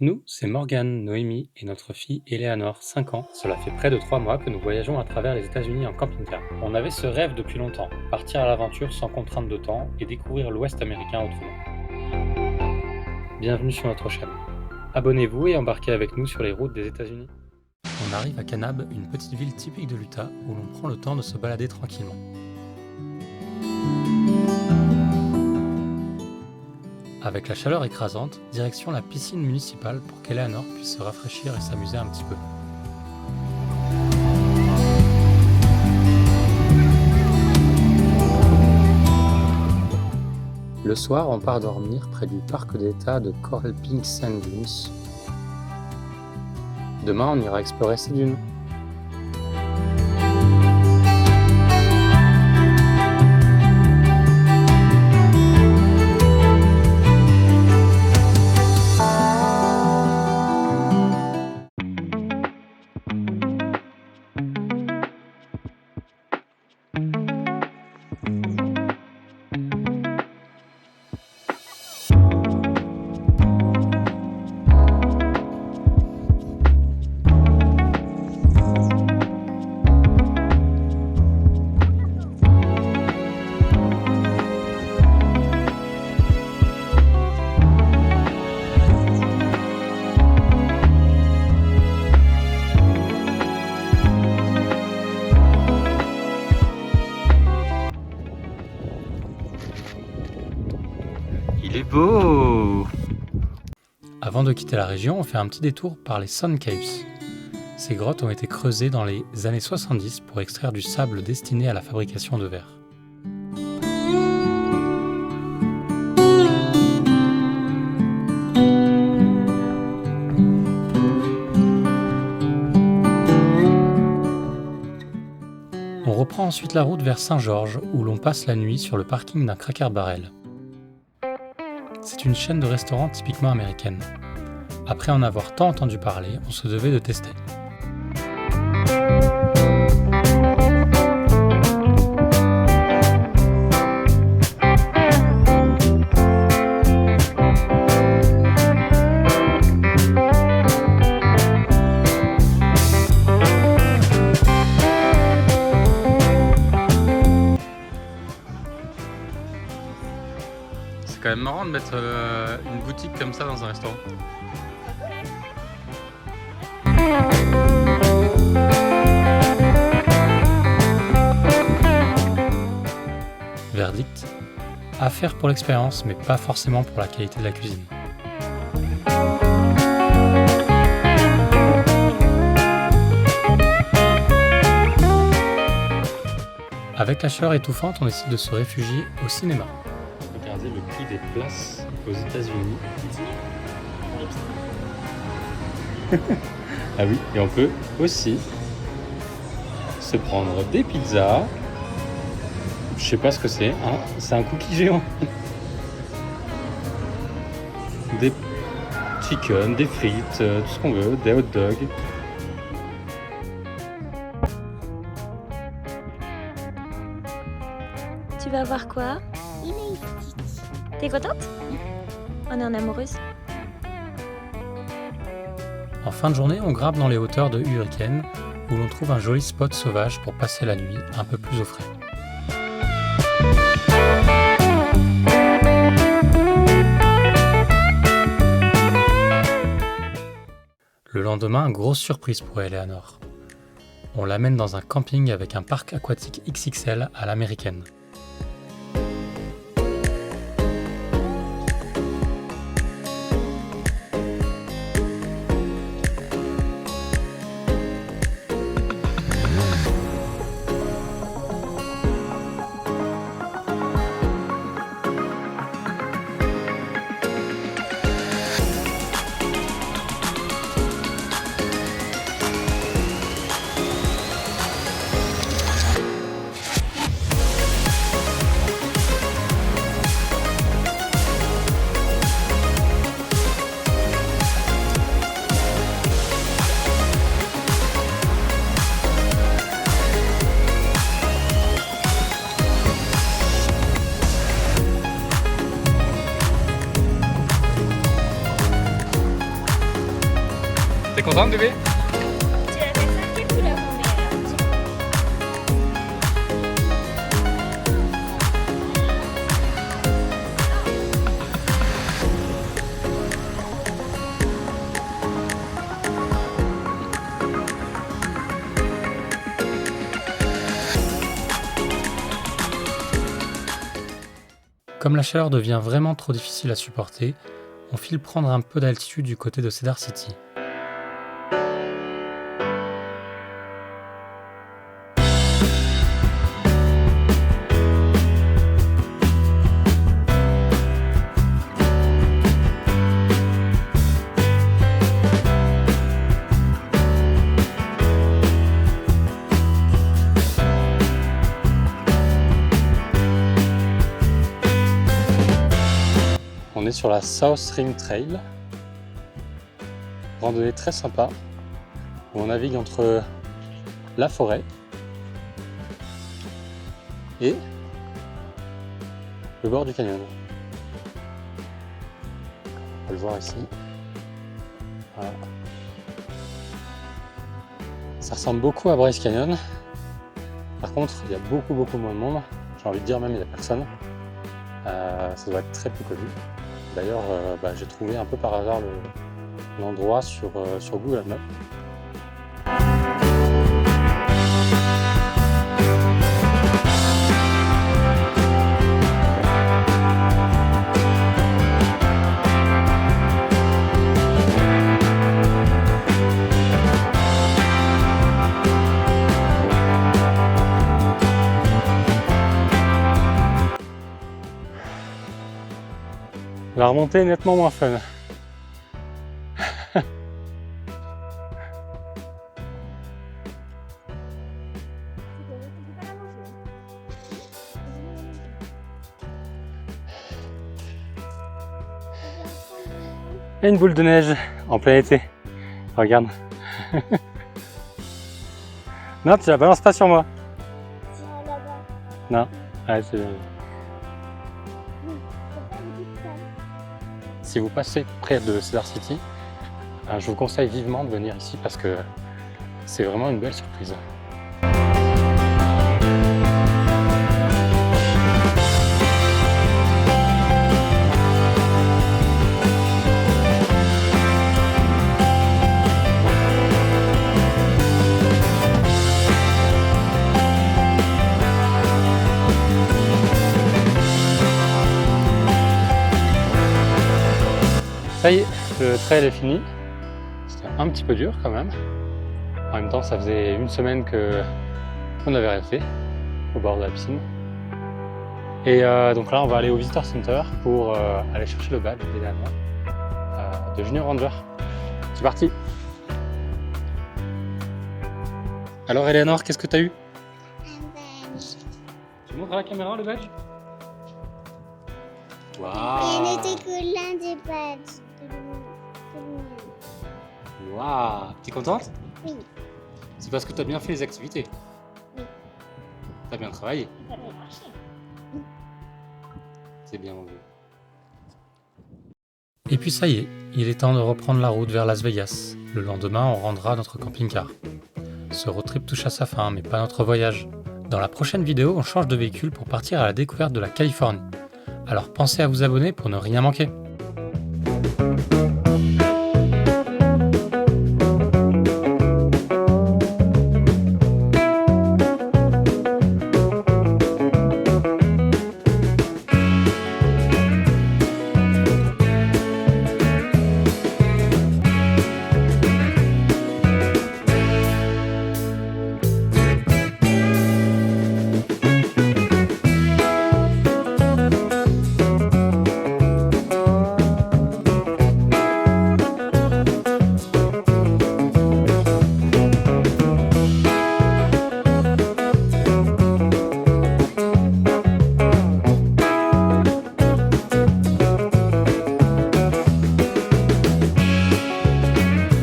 Nous, c'est Morgane, Noémie et notre fille Eleanor, 5 ans. Cela fait près de 3 mois que nous voyageons à travers les États-Unis en camping-car. On avait ce rêve depuis longtemps, partir à l'aventure sans contrainte de temps et découvrir l'Ouest américain autrement. Bienvenue sur notre chaîne. Abonnez-vous et embarquez avec nous sur les routes des États-Unis. On arrive à Kanab, une petite ville typique de l'Utah où l'on prend le temps de se balader tranquillement. Avec la chaleur écrasante, direction la piscine municipale pour qu'Eleanor puisse se rafraîchir et s'amuser un petit peu. Le soir, on part dormir près du parc d'État de Coral Pink Sand Dunes. Demain, on ira explorer ces dunes. Il est beau! Avant de quitter la région, on fait un petit détour par les Sun Caves. Ces grottes ont été creusées dans les années 70 pour extraire du sable destiné à la fabrication de verre. On reprend ensuite la route vers Saint-Georges où l'on passe la nuit sur le parking d'un Cracker Barrel. C'est une chaîne de restaurants typiquement américaine. Après en avoir tant entendu parler, on se devait de tester. C'est quand même marrant de mettre une boutique comme ça dans un restaurant. Verdict, à faire pour l'expérience, mais pas forcément pour la qualité de la cuisine. Avec la chaleur étouffante, on décide de se réfugier au cinéma. Regardez le prix des places aux États-Unis. Ah oui, et on peut aussi se prendre des pizzas. Je sais pas ce que c'est, hein. C'est un cookie géant. Des chicken, des frites, tout ce qu'on veut, des hot dogs. Tu vas voir quoi? T'es contente? On est en amoureuse. En fin de journée, on grimpe dans les hauteurs de Hurricane, où l'on trouve un joli spot sauvage pour passer la nuit un peu plus au frais. Le lendemain, grosse surprise pour Eleanor. On l'amène dans un camping avec un parc aquatique XXL à l'américaine. T'es contente bébé? Tu vas faire ça, quelle couleur on met alors? Comme la chaleur devient vraiment trop difficile à supporter, on file prendre un peu d'altitude du côté de Cedar City. On est sur la South Rim Trail, randonnée très sympa, où on navigue entre la forêt et le bord du canyon. On peut le voir ici. Voilà. Ça ressemble beaucoup à Bryce Canyon. Par contre, il y a beaucoup moins de monde. J'ai envie de dire même il n'y a personne. Ça doit être très peu connu. D'ailleurs, j'ai trouvé un peu par hasard l'endroit sur Google Maps. La remontée est nettement moins fun. Et une boule de neige en plein été. Regarde. Non, tu la balances pas sur moi. Non. Ouais, c'est bien. Si vous passez près de Cedar City, je vous conseille vivement de venir ici parce que c'est vraiment une belle surprise. Ça y est, le trail est fini. C'était un petit peu dur quand même. En même temps, ça faisait une semaine qu'on n'avait rien fait au bord de la piscine. Et donc là, on va aller au Visitor Center pour aller chercher le badge évidemment de Junior Ranger. C'est parti. Alors Eleanor, qu'est-ce que tu as eu? Un badge. Tu montres à la caméra le badge? Et Waouh! elle était que l'un des badges. Waouh! T'es contente? Oui. C'est parce que tu as bien fait les activités. Oui. Tu as bien travaillé. Ça va marcher. C'est bien vu. Et puis ça y est, il est temps de reprendre la route vers Las Vegas. Le lendemain, on rendra notre camping-car. Ce road trip touche à sa fin, mais pas notre voyage. Dans la prochaine vidéo, on change de véhicule pour partir à la découverte de la Californie. Alors pensez à vous abonner pour ne rien manquer.